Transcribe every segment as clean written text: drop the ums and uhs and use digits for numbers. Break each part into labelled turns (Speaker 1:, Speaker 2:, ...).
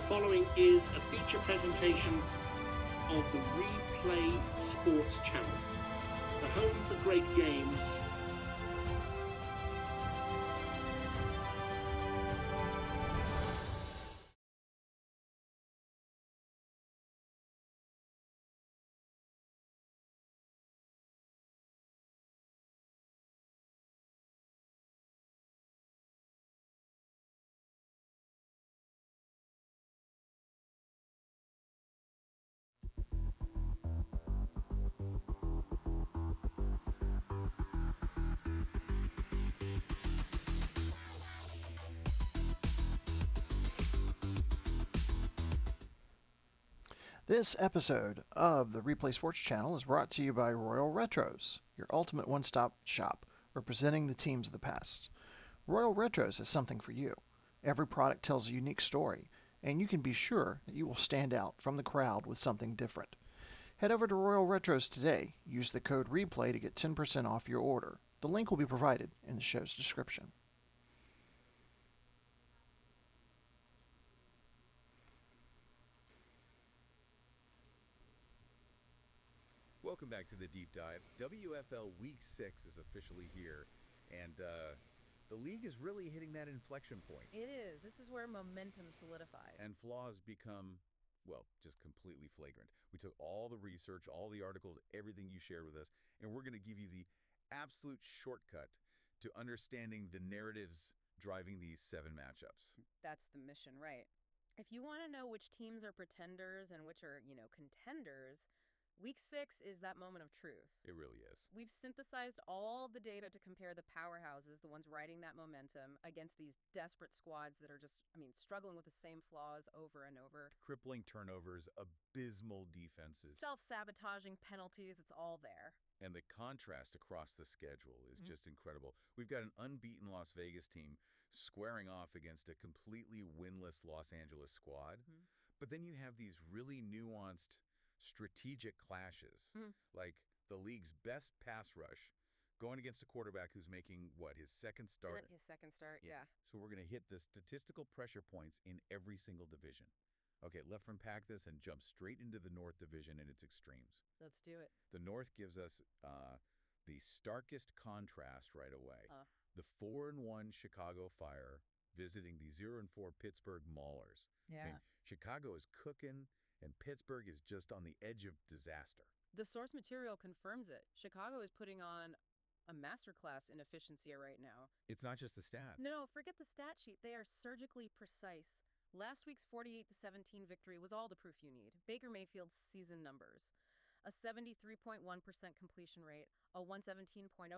Speaker 1: following is a feature presentation of the Replay Sports Channel, the home for great games.
Speaker 2: This episode of the Replay Sports Channel is brought to you by Royal Retros, your ultimate one-stop shop representing the teams of the past. Royal Retros is something for you. Every product tells a unique story, and you can be sure that you will stand out from the crowd with something different. Head over to Royal Retros today. Use the code REPLAY to get 10% off your order. The link will be provided in the show's description.
Speaker 3: Welcome back to the Deep Dive. WFL Week 6 is officially here, and the league is really hitting that inflection point.
Speaker 4: It is. This is where momentum solidifies.
Speaker 3: And flaws become, well, just completely flagrant. We took all the research, all the articles, everything you shared with us, and we're going to give you the absolute shortcut to understanding the narratives driving these 7 matchups.
Speaker 4: That's the mission, right? If you want to know which teams are pretenders and which are, contenders, Week 6 is that moment of truth.
Speaker 3: It really is.
Speaker 4: We've synthesized all the data to compare the powerhouses, the ones riding that momentum, against these desperate squads that are just, struggling with the same flaws over and over.
Speaker 3: Crippling turnovers, abysmal defenses.
Speaker 4: Self-sabotaging penalties, it's all there.
Speaker 3: And the contrast across the schedule is just incredible. We've got an unbeaten Las Vegas team squaring off against a completely winless Los Angeles squad. But then you have these really nuanced strategic clashes, like the league's best pass rush going against a quarterback who's making, his second start?
Speaker 4: His second start, yeah.
Speaker 3: So we're going to hit the statistical pressure points in every single division. Okay, let's unpack this and jump straight into the North Division and its extremes.
Speaker 4: Let's do it.
Speaker 3: The North gives us the starkest contrast right away. The 4-1 Chicago Fire visiting the 0-4 Pittsburgh Maulers.
Speaker 4: Yeah.
Speaker 3: Chicago is cooking, and Pittsburgh is just on the edge of disaster.
Speaker 4: The source material confirms it. Chicago is putting on a masterclass in efficiency right now.
Speaker 3: It's not just the stats.
Speaker 4: No, forget the stat sheet. They are surgically precise. Last week's 48-17 victory was all the proof you need. Baker Mayfield's season numbers. A 73.1% completion rate, a 117.0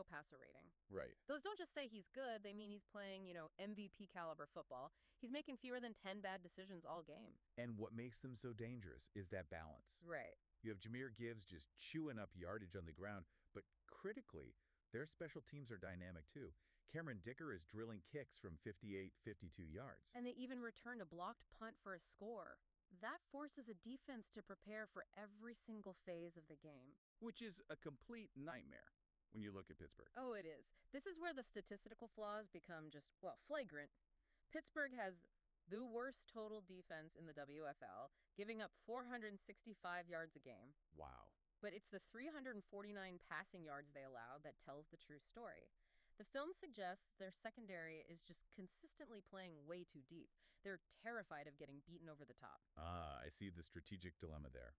Speaker 4: passer rating.
Speaker 3: Right.
Speaker 4: Those don't just say he's good, they mean he's playing, MVP caliber football. He's making fewer than 10 bad decisions all game.
Speaker 3: And what makes them so dangerous is that balance.
Speaker 4: Right.
Speaker 3: You have Jahmyr Gibbs just chewing up yardage on the ground, but critically, their special teams are dynamic too. Cameron Dicker is drilling kicks from 58, 52 yards.
Speaker 4: And they even returned a blocked punt for a score. That forces a defense to prepare for every single phase of the game.
Speaker 3: Which is a complete nightmare when you look at Pittsburgh.
Speaker 4: Oh, it is. This is where the statistical flaws become just, flagrant. Pittsburgh has the worst total defense in the WFL, giving up 465 yards a game.
Speaker 3: Wow.
Speaker 4: But it's the 349 passing yards they allow that tells the true story. The film suggests their secondary is just consistently playing way too deep. They're terrified of getting beaten over the top.
Speaker 3: I see the strategic dilemma there.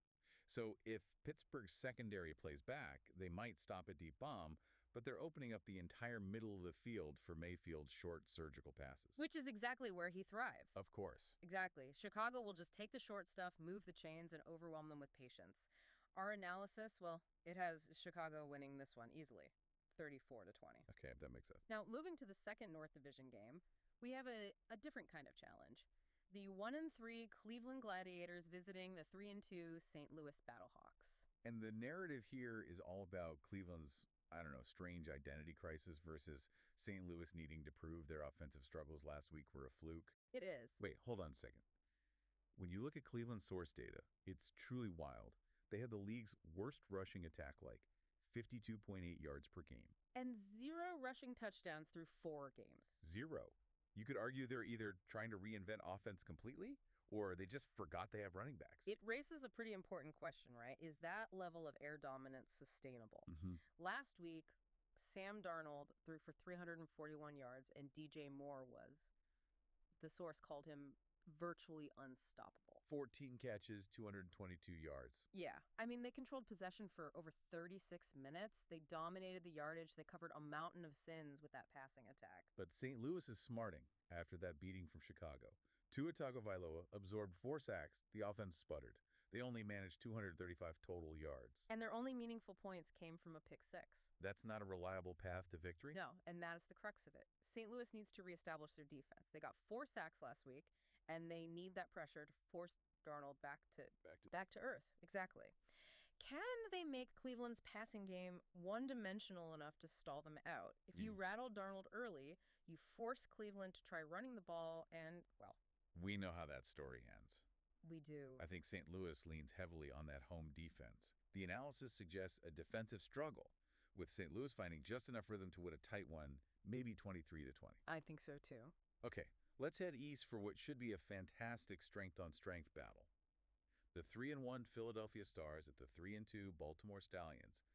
Speaker 3: So if Pittsburgh's secondary plays back, they might stop a deep bomb, but they're opening up the entire middle of the field for Mayfield's short surgical passes.
Speaker 4: Which is exactly where he thrives.
Speaker 3: Of course.
Speaker 4: Exactly. Chicago will just take the short stuff, move the chains, and overwhelm them with patience. Our analysis, it has Chicago winning this one easily. 34-20.
Speaker 3: Okay, that makes sense.
Speaker 4: Now, moving to the second North Division game, we have a different kind of challenge. The 1-3 Cleveland Gladiators visiting the 3-2 St. Louis Battlehawks.
Speaker 3: And the narrative here is all about Cleveland's, strange identity crisis versus St. Louis needing to prove their offensive struggles last week were a fluke.
Speaker 4: It is.
Speaker 3: Wait, hold on a second. When you look at Cleveland's source data, it's truly wild. They had the league's worst rushing attack, 52.8 yards per game.
Speaker 4: And 0 rushing touchdowns through 4 games.
Speaker 3: 0. You could argue they're either trying to reinvent offense completely, or they just forgot they have running backs.
Speaker 4: It raises a pretty important question, right? Is that level of air dominance sustainable? Last week, Sam Darnold threw for 341 yards, and DJ Moore was, the source called him virtually unstoppable.
Speaker 3: 14 catches, 222 yards.
Speaker 4: Yeah. I mean, they controlled possession for over 36 minutes. They dominated the yardage. They covered a mountain of sins with that passing attack.
Speaker 3: But St. Louis is smarting after that beating from Chicago. Tua Tagovailoa absorbed 4 sacks. The offense sputtered. They only managed 235 total yards.
Speaker 4: And their only meaningful points came from a pick six.
Speaker 3: That's not a reliable path to victory?
Speaker 4: No, and that is the crux of it. St. Louis needs to reestablish their defense. They got 4 sacks last week, and they need that pressure to force Darnold back to earth. Exactly. Can they make Cleveland's passing game one-dimensional enough to stall them out? If you rattle Darnold early, you force Cleveland to try running the ball, and, well...
Speaker 3: We know how that story ends.
Speaker 4: We do.
Speaker 3: I think St. Louis leans heavily on that home defense. The analysis suggests a defensive struggle, with St. Louis finding just enough rhythm to win a tight one, maybe 23-20.
Speaker 4: I think so, too.
Speaker 3: Okay, let's head east for what should be a fantastic strength-on-strength battle. The 3-1 Philadelphia Stars at the 3-2 Baltimore Stallions.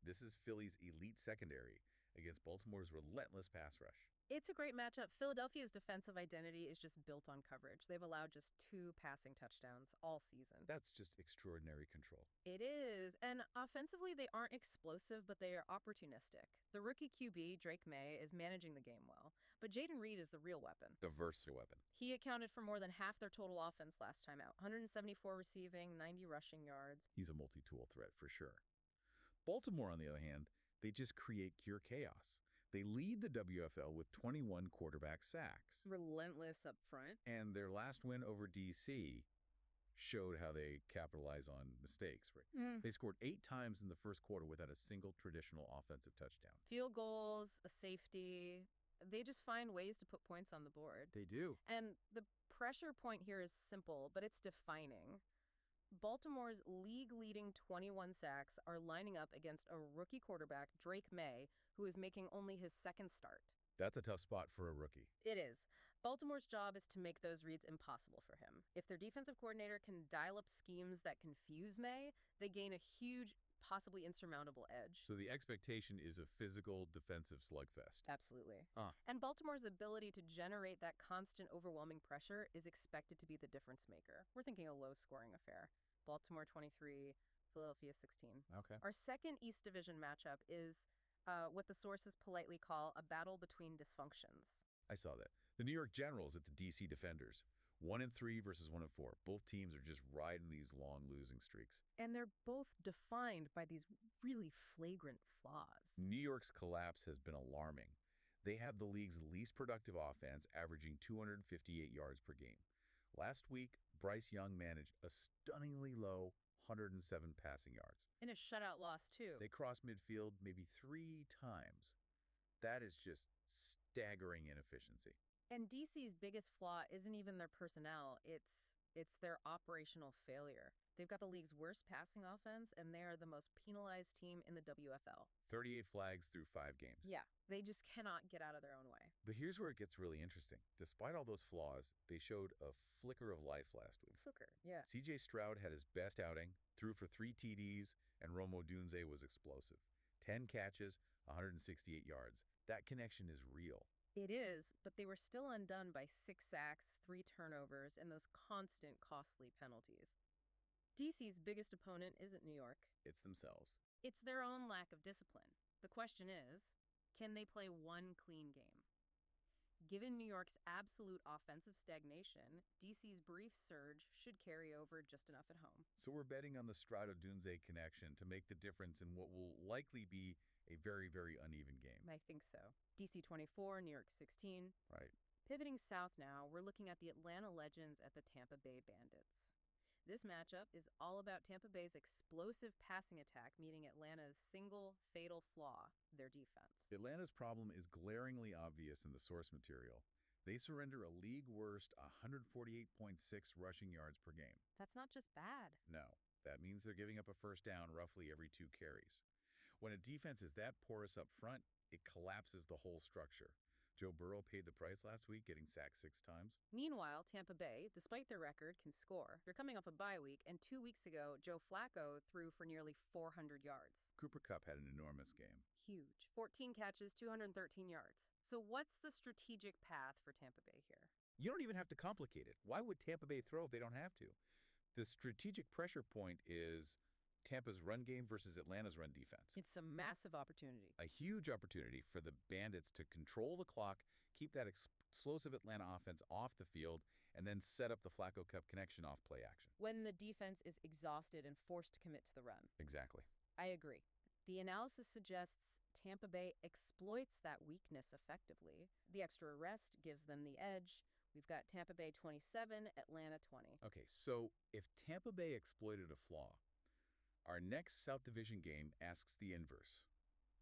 Speaker 3: This is Philly's elite secondary against Baltimore's relentless pass rush.
Speaker 4: It's a great matchup. Philadelphia's defensive identity is just built on coverage. They've allowed just 2 passing touchdowns all season.
Speaker 3: That's just extraordinary control.
Speaker 4: It is. And offensively, they aren't explosive, but they are opportunistic. The rookie QB, Drake Maye, is managing the game well. But Jaden Reed is the real weapon.
Speaker 3: The versatile weapon.
Speaker 4: He accounted for more than half their total offense last time out. 174 receiving, 90 rushing yards.
Speaker 3: He's a multi-tool threat for sure. Baltimore, on the other hand, they just create pure chaos. They lead the WFL with 21 quarterback sacks.
Speaker 4: Relentless up front.
Speaker 3: And their last win over DC showed how they capitalize on mistakes. Right? They scored 8 times in the first quarter without a single traditional offensive touchdown.
Speaker 4: Field goals, a safety. They just find ways to put points on the board.
Speaker 3: They do.
Speaker 4: And the pressure point here is simple, but it's defining. Baltimore's league-leading 21 sacks are lining up against a rookie quarterback, Drake Maye, who is making only his second start.
Speaker 3: That's a tough spot for a rookie.
Speaker 4: It is. Baltimore's job is to make those reads impossible for him. If their defensive coordinator can dial up schemes that confuse Maye, they gain a huge, possibly insurmountable edge.
Speaker 3: So the expectation is a physical defensive slugfest.
Speaker 4: Absolutely. And Baltimore's ability to generate that constant, overwhelming pressure is expected to be the difference maker. We're thinking a low-scoring affair. Baltimore 23, Philadelphia 16.
Speaker 3: Okay.
Speaker 4: Our second East Division matchup is what the sources politely call a battle between dysfunctions.
Speaker 3: I saw that. The New York Generals at the DC Defenders. 1-3 versus 1-4. Both teams are just riding these long losing streaks.
Speaker 4: And they're both defined by these really flagrant flaws.
Speaker 3: New York's collapse has been alarming. They have the league's least productive offense, averaging 258 yards per game. Last week, Bryce Young managed a stunningly low 107 passing yards.
Speaker 4: In a shutout loss, too.
Speaker 3: They crossed midfield maybe 3 times. That is just staggering inefficiency.
Speaker 4: And DC's biggest flaw isn't even their personnel. It's their operational failure. They've got the league's worst passing offense, and they are the most penalized team in the WFL.
Speaker 3: 38 flags through 5 games.
Speaker 4: Yeah, they just cannot get out of their own way.
Speaker 3: But here's where it gets really interesting. Despite all those flaws, they showed a flicker of life last week.
Speaker 4: Flicker, yeah.
Speaker 3: C.J. Stroud had his best outing, threw for 3 TDs, and Rome Odunze was explosive. 10 catches, 168 yards. That connection is real.
Speaker 4: It is, but they were still undone by 6 sacks, 3 turnovers, and those constant costly penalties. DC's biggest opponent isn't New York.
Speaker 3: It's themselves.
Speaker 4: It's their own lack of discipline. The question is, can they play one clean game? Given New York's absolute offensive stagnation, DC's brief surge should carry over just enough at home.
Speaker 3: So we're betting on the Stroud-Odunze connection to make the difference in what will likely be a very, very uneven game.
Speaker 4: I think so. DC 24, New York 16.
Speaker 3: Right.
Speaker 4: Pivoting south now, we're looking at the Atlanta Legends at the Tampa Bay Bandits. This matchup is all about Tampa Bay's explosive passing attack meeting Atlanta's single fatal flaw, their defense.
Speaker 3: Atlanta's problem is glaringly obvious in the source material. They surrender a league-worst 148.6 rushing yards per game.
Speaker 4: That's not just bad.
Speaker 3: No, that means they're giving up a first down roughly every 2 carries. When a defense is that porous up front, it collapses the whole structure. Joe Burrow paid the price last week, getting sacked 6 times.
Speaker 4: Meanwhile, Tampa Bay, despite their record, can score. They're coming off a bye week, and 2 weeks ago, Joe Flacco threw for nearly 400 yards.
Speaker 3: Cooper Kupp had an enormous game.
Speaker 4: Huge. 14 catches, 213 yards. So what's the strategic path for Tampa Bay here?
Speaker 3: You don't even have to complicate it. Why would Tampa Bay throw if they don't have to? The strategic pressure point is Tampa's run game versus Atlanta's run defense.
Speaker 4: It's a massive opportunity.
Speaker 3: A huge opportunity for the Bandits to control the clock, keep that explosive Atlanta offense off the field, and then set up the Flacco Kupp connection off play action.
Speaker 4: When the defense is exhausted and forced to commit to the run.
Speaker 3: Exactly.
Speaker 4: I agree. The analysis suggests Tampa Bay exploits that weakness effectively. The extra rest gives them the edge. We've got Tampa Bay 27, Atlanta 20.
Speaker 3: Okay, so if Tampa Bay exploited a flaw, our next South Division game asks the inverse.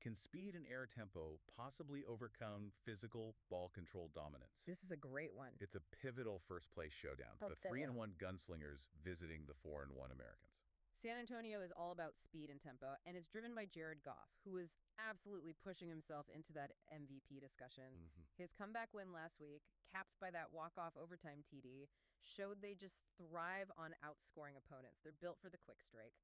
Speaker 3: Can speed and air tempo possibly overcome physical ball control dominance?
Speaker 4: This is a great one.
Speaker 3: It's a pivotal first-place showdown.
Speaker 4: Oh,
Speaker 3: The 3-1 Gunslingers visiting the 4-1 Americans.
Speaker 4: San Antonio is all about speed and tempo, and it's driven by Jared Goff, who is absolutely pushing himself into that MVP discussion. His comeback win last week, capped by that walk-off overtime TD, showed they just thrive on outscoring opponents. They're built for the quick strike.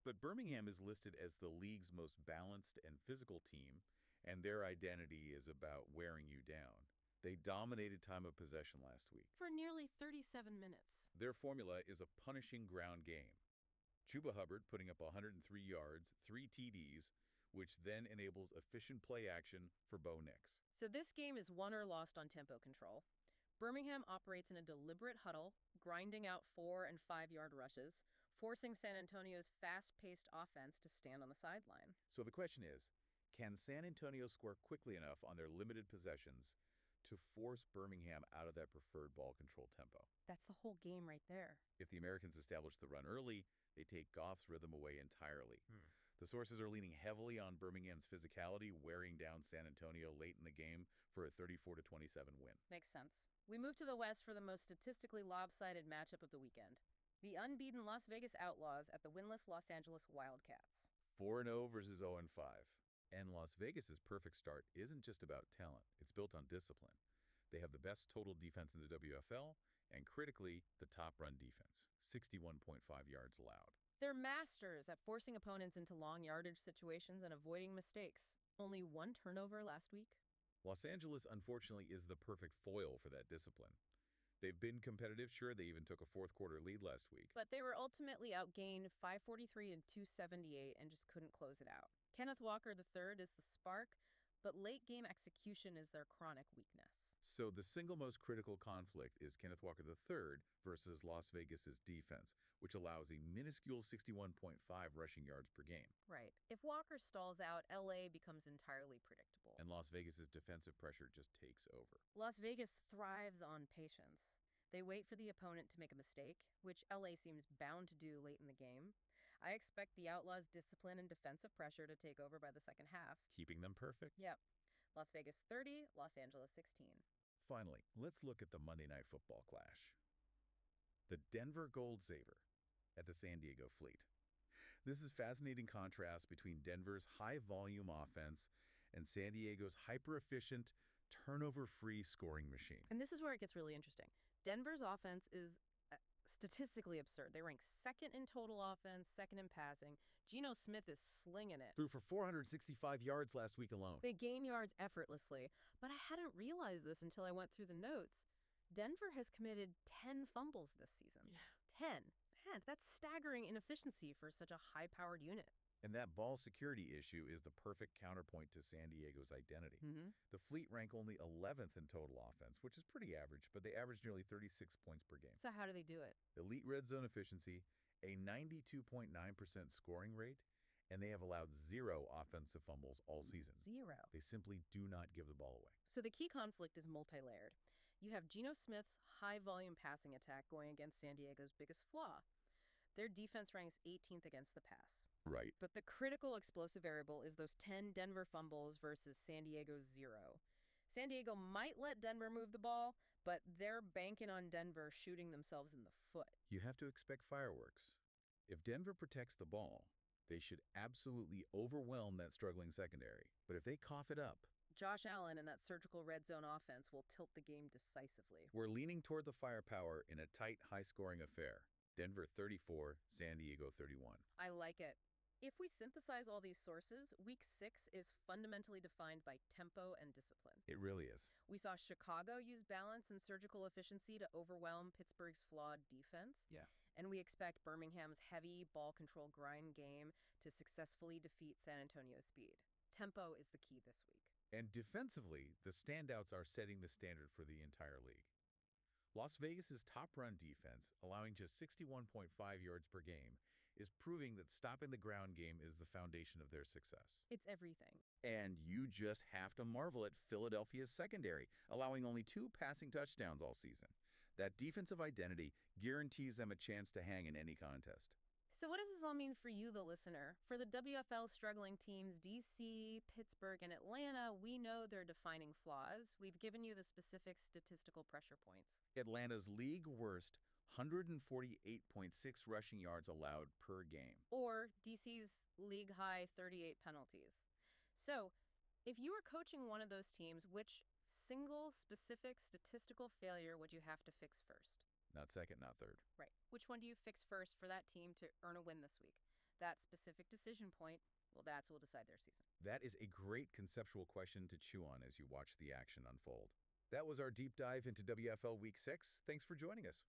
Speaker 3: But Birmingham is listed as the league's most balanced and physical team, and their identity is about wearing you down. They dominated time of possession last week.
Speaker 4: For nearly 37 minutes.
Speaker 3: Their formula is a punishing ground game. Chuba Hubbard putting up 103 yards, 3 TDs, which then enables efficient play action for Bo Nix.
Speaker 4: So this game is won or lost on tempo control. Birmingham operates in a deliberate huddle, grinding out 4- and 5-yard rushes, forcing San Antonio's fast-paced offense to stand on the sideline.
Speaker 3: So the question is, can San Antonio score quickly enough on their limited possessions to force Birmingham out of that preferred ball control tempo?
Speaker 4: That's the whole game right there.
Speaker 3: If the Americans establish the run early, they take Goff's rhythm away entirely. The sources are leaning heavily on Birmingham's physicality, wearing down San Antonio late in the game for a 34-27 win.
Speaker 4: Makes sense. We move to the West for the most statistically lopsided matchup of the weekend. The unbeaten Las Vegas Outlaws at the winless Los Angeles Wildcats.
Speaker 3: 4-0 versus 0-5. And Las Vegas's perfect start isn't just about talent. It's built on discipline. They have the best total defense in the WFL, and critically, the top run defense, 61.5 yards allowed.
Speaker 4: They're masters at forcing opponents into long yardage situations and avoiding mistakes. Only 1 turnover last week.
Speaker 3: Los Angeles, unfortunately, is the perfect foil for that discipline. They've been competitive. Sure, they even took a fourth-quarter lead last week.
Speaker 4: But they were ultimately outgained 543 and 278 and just couldn't close it out. Kenneth Walker III is the spark, but late-game execution is their chronic weakness.
Speaker 3: So the single most critical conflict is Kenneth Walker III versus Las Vegas's defense, which allows a minuscule 61.5 rushing yards per game.
Speaker 4: Right. If Walker stalls out, LA becomes entirely predictable.
Speaker 3: And Las Vegas's defensive pressure just takes over.
Speaker 4: Las Vegas thrives on patience. They wait for the opponent to make a mistake, which LA seems bound to do late in the game. I expect the Outlaws' discipline and defensive pressure to take over by the second half.
Speaker 3: Keeping them perfect?
Speaker 4: Yep. Las Vegas 30, Los Angeles 16.
Speaker 3: Finally, let's look at the Monday Night Football clash. The Denver Gold Saber at the San Diego Fleet. This is fascinating contrast between Denver's high-volume offense and San Diego's hyper-efficient, turnover-free scoring machine.
Speaker 4: And this is where it gets really interesting. Denver's offense is statistically absurd. They rank second in total offense, second in passing. Geno Smith is slinging it.
Speaker 3: Threw for 465 yards last week alone.
Speaker 4: They gain yards effortlessly, but I hadn't realized this until I went through the notes. Denver has committed 10 fumbles this season. Yeah. 10. Man, that's staggering inefficiency for such a high-powered unit.
Speaker 3: And that ball security issue is the perfect counterpoint to San Diego's identity. The Fleet rank only 11th in total offense, which is pretty average, but they average nearly 36 points per game.
Speaker 4: So how do they do it?
Speaker 3: Elite red zone efficiency, a 92.9% scoring rate, and they have allowed 0 offensive fumbles all season.
Speaker 4: 0.
Speaker 3: They simply do not give the ball away.
Speaker 4: So the key conflict is multi-layered. You have Geno Smith's high-volume passing attack going against San Diego's biggest flaw. Their defense ranks 18th against the pass.
Speaker 3: Right.
Speaker 4: But the critical explosive variable is those 10 Denver fumbles versus San Diego's 0. San Diego might let Denver move the ball, but they're banking on Denver shooting themselves in the foot.
Speaker 3: You have to expect fireworks. If Denver protects the ball, they should absolutely overwhelm that struggling secondary. But if they cough it up,
Speaker 4: Josh Allen and that surgical red zone offense will tilt the game decisively.
Speaker 3: We're leaning toward the firepower in a tight, high-scoring affair. Denver 34, San Diego 31.
Speaker 4: I like it. If we synthesize all these sources, Week 6 is fundamentally defined by tempo and discipline.
Speaker 3: It really is.
Speaker 4: We saw Chicago use balance and surgical efficiency to overwhelm Pittsburgh's flawed defense.
Speaker 2: Yeah.
Speaker 4: And we expect Birmingham's heavy ball control grind game to successfully defeat San Antonio's speed. Tempo is the key this week.
Speaker 3: And defensively, the standouts are setting the standard for the entire league. Las Vegas's top run defense, allowing just 61.5 yards per game, is proving that stopping the ground game is the foundation of their success.
Speaker 4: It's everything.
Speaker 3: And you just have to marvel at Philadelphia's secondary, allowing only 2 passing touchdowns all season. That defensive identity guarantees them a chance to hang in any contest.
Speaker 4: So what does this all mean for you, the listener? For the WFL struggling teams, DC, Pittsburgh, and Atlanta, we know their defining flaws. We've given you the specific statistical pressure points.
Speaker 3: Atlanta's league worst 148.6 rushing yards allowed per game.
Speaker 4: Or DC's league-high 38 penalties. So, if you were coaching one of those teams, which single specific statistical failure would you have to fix first?
Speaker 3: Not second, not third.
Speaker 4: Right. Which one do you fix first for that team to earn a win this week? That specific decision point, well, that's what will decide their season.
Speaker 3: That is a great conceptual question to chew on as you watch the action unfold. That was our deep dive into WFL Week 6. Thanks for joining us.